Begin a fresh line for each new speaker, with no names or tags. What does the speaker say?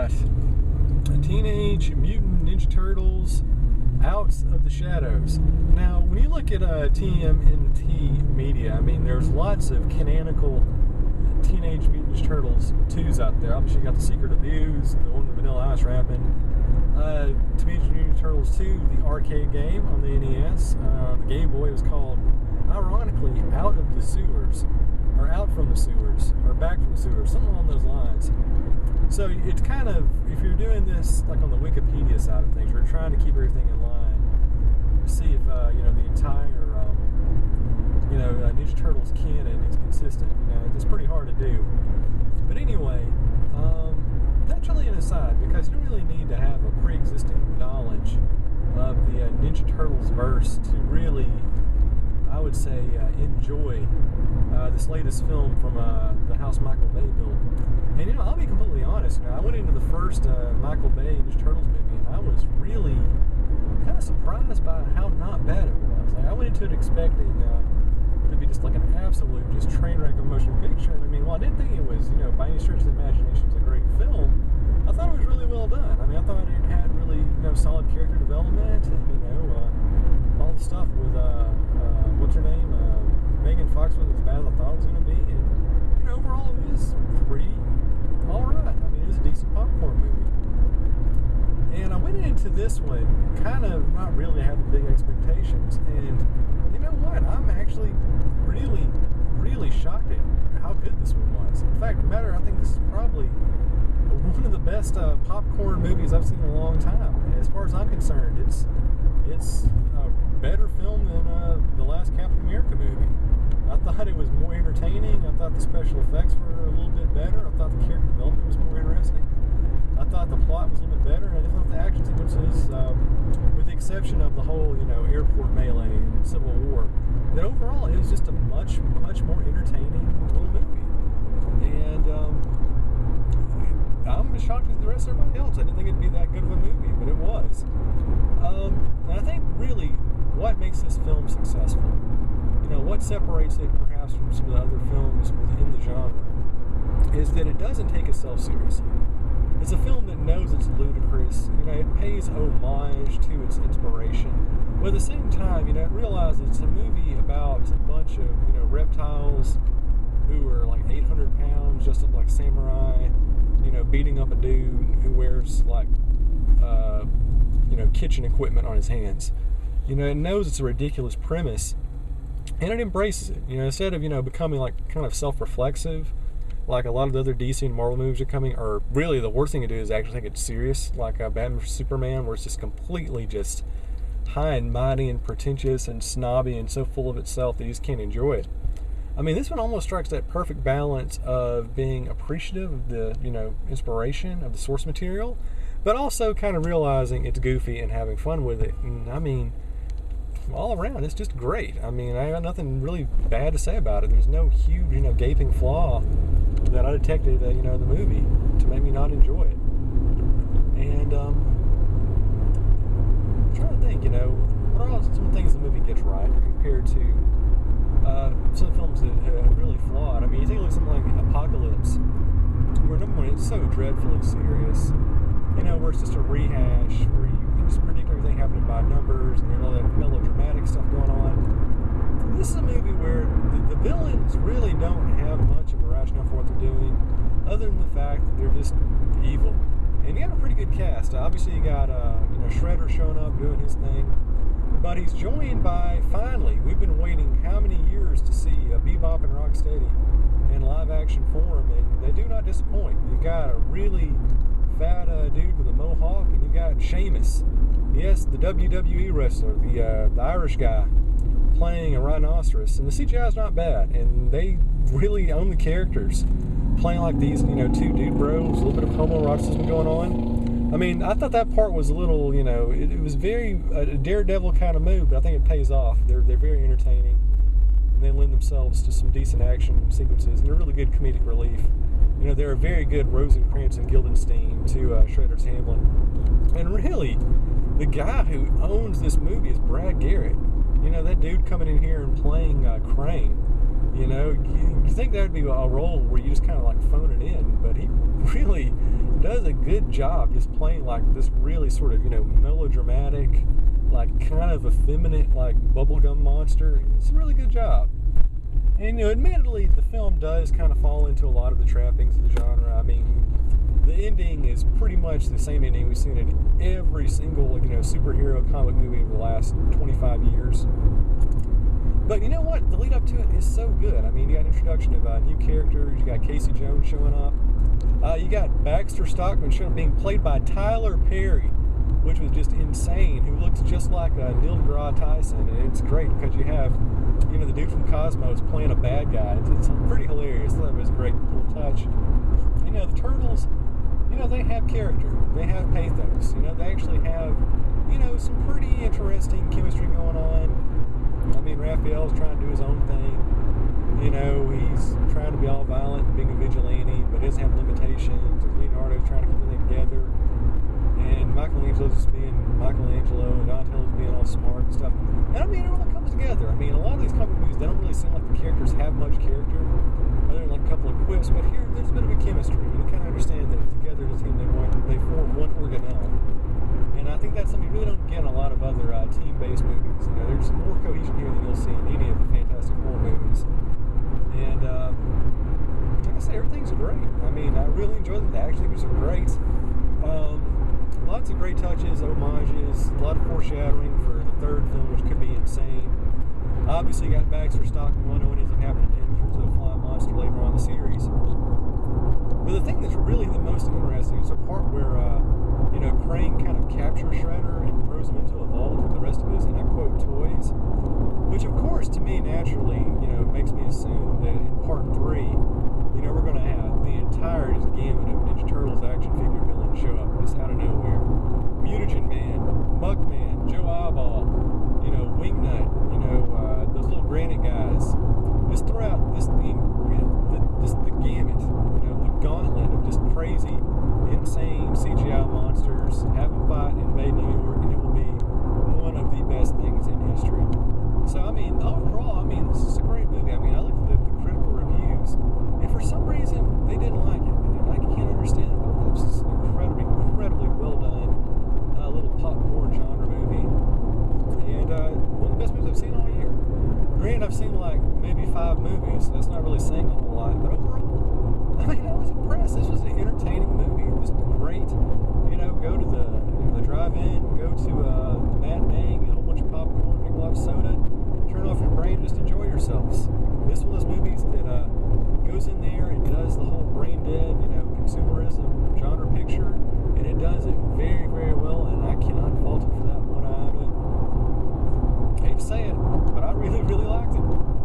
got Teenage Mutant Ninja Turtles Out of the Shadows. Now, when you look at TMNT media, I mean, there's lots of canonical Teenage Mutant Ninja Turtles 2s out there. Obviously, you got The Secret of Ooze, the one with Vanilla Ice rapping. Teenage Mutant Ninja Turtles 2, the arcade game on the NES. The Game Boy was called, ironically, Out of the Sewers, or Out from the Sewers, or Back from the Sewers, something along those lines. So it's kind of, if you're doing this like on the Wikipedia side of things, you're trying to keep everything in line, see if the entire Ninja Turtles canon is consistent. It's pretty hard to do. But anyway, that's really an aside, because you don't really need to have a pre-existing knowledge of the Ninja Turtles verse to really, I would say, enjoy this latest film from the house Michael Bay built. And I'll be completely honest. I went into the first Michael Bay Ninja Turtles movie, and I was really kind of surprised by how not bad it was. Like, I went into it expecting to be just like an absolute just train wreck of a motion picture. And I mean, while I didn't think it was, by any stretch of the imagination, it was a great film, I thought it was really well done. I mean, I thought it had really, solid character development, and all the stuff with what's her name, Megan Fox wasn't as bad as I thought it was going to be, and overall it was pretty all right. I mean, it was a decent popcorn movie. And I went into this one kind of not really having big expectations, and you know what? I'm actually really, really shocked at how good this one was. In fact, I think this is probably one of the best popcorn movies I've seen in a long time. As far as I'm concerned, it's a better film than the last Captain America movie. I thought it was more entertaining. I thought the special effects were a little bit better. I thought the character development was more interesting. I thought the plot was a little bit better, and I thought the action sequences, with the exception of the whole, airport melee in Civil War, that overall it was just a much, much more entertaining little movie. And I'm as shocked as the rest of everybody else. I didn't think it'd be that good of a movie, but it was. And I think really what makes this film successful, what separates it perhaps from some of the other films within the genre, is that it doesn't take itself seriously. It's a film that knows it's ludicrous. It pays homage to its inspiration, but at the same time, it realizes it's a movie about a bunch of, reptiles who are like 800 pounds, just look like samurai, beating up a dude who wears like, kitchen equipment on his hands. It knows it's a ridiculous premise, and it embraces it. Instead of, becoming like kind of self-reflexive, like a lot of the other DC and Marvel movies are coming, or really the worst thing to do is actually take it serious, like Batman vs Superman, where it's just completely just high and mighty and pretentious and snobby and so full of itself that you just can't enjoy it. I mean, this one almost strikes that perfect balance of being appreciative of the, inspiration of the source material, but also kind of realizing it's goofy and having fun with it. And I mean, all around, it's just great. I mean, I got nothing really bad to say about it. There's no huge, gaping flaw that I detected, in the movie to make me not enjoy it. And I'm trying to think, what are some things the movie gets right compared to some films that are really flawed. I mean, you take a look at something like Apocalypse, where number one, it's so dreadfully serious. Where it's just a rehash, where you just predict everything happening by numbers, and there's all that melodramatic stuff going on. This is a movie where the villains really don't have much of a rationale for what they're doing, other than the fact that they're just evil. And you got a pretty good cast. Obviously, you got Shredder showing up doing his thing, but he's joined by, finally, we've been waiting how many years to see Bebop and Rocksteady in live action form, and they do not disappoint. You've got a really fat dude with a mohawk, and you got Sheamus, yes, the WWE wrestler, the Irish guy, playing a rhinoceros, and the CGI is not bad, and they really own the characters, playing like these, two dude bros, a little bit of homoeroticism going on. I mean, I thought that part was a little, it was very a daredevil kind of move, but I think it pays off. They're very entertaining, and they lend themselves to some decent action sequences, and they're really good comedic relief. They're a very good Rosencrantz and Guildenstern to Shredder's Hamlin. And really, the guy who owns this movie is Brad Garrett. That dude coming in here and playing Crane. You think that would be a role where you just kind of like phone it in, but he really does a good job just playing like this really sort of, melodramatic, like kind of effeminate, like bubblegum monster. It's a really good job. And, admittedly, the film does kind of fall into a lot of the trappings of the genre. I mean, the ending is pretty much the same ending we've seen in every single, superhero comic movie over the last 25 years. But you know what? The lead up to it is so good. I mean, you got introduction of new characters. You got Casey Jones showing up. You got Baxter Stockman being played by Tyler Perry, which was just insane, who looks just like Neil deGrasse Tyson. And it's great because you have, the dude from Cosmos playing a bad guy. It's pretty hilarious. I thought it was a great, cool touch. The Turtles, they have character. They have pathos. They actually have, some pretty interesting chemistry going on. I mean, Raphael's trying to do his own thing. He's trying to be all violent and being a vigilante, but doesn't have limitations. Leonardo's trying to keep everything together. And Michelangelo's just being Michelangelo, and Donatello's being all smart and stuff. And I mean, it all comes together. I mean, a lot of these comic movies, they don't really seem like the characters have much character, other than like a couple of quips. But here, there's a bit of a chemistry. You kind of understand that together as a team, they form one organelle. And I think that's something you really don't get in a lot of other team-based movies. There's more cohesion here than you'll see in any of the Fantastic Four movies. And like I say, everything's great. I mean, I really enjoyed them. The action figures are great. Lots of great touches, homages, a lot of foreshadowing for the third film, which could be insane. Obviously, you got Baxter Stockman. We know what ends up happening to him in terms of a flying monster later on in the series. But the thing that's really the most interesting is the part where, Crane kind of captures Shredder and throws him into a vault with the rest of his, and I quote, toys. Which, of course, to me, naturally, makes me assume that in part 3, we're going to have the entire gamut of Ninja Turtles action figure villains show up just out of nowhere. Mutagen Man, Mugman, Joe Eyeball, Wingnut, those little granite guys. Just throw out the gamut, the gauntlet of just crazy, insane CGI monsters, have them fight, invade New York, and it will be one of the best things in history. So, I mean, overall, this is a great movie. I mean, I looked at the critical reviews, and for some reason, they didn't like it. And I can't understand it. It's just an incredibly well done little popcorn genre movie. And one of the best movies I've seen all year. Granted, I've seen like maybe 5 movies, so that's not really saying a whole lot. But overall, I was impressed. This was an entertaining movie. Just great. Go to the drive-in, go to the matinee, get a whole bunch of popcorn, drink a lot of soda, turn off your brain, just enjoy yourselves. This is one of those movies that goes in there and does the whole brain dead, consumerism genre picture, and it does it very, very well, and I cannot fault it for that one iota. I hate to say it, but I really, really liked it.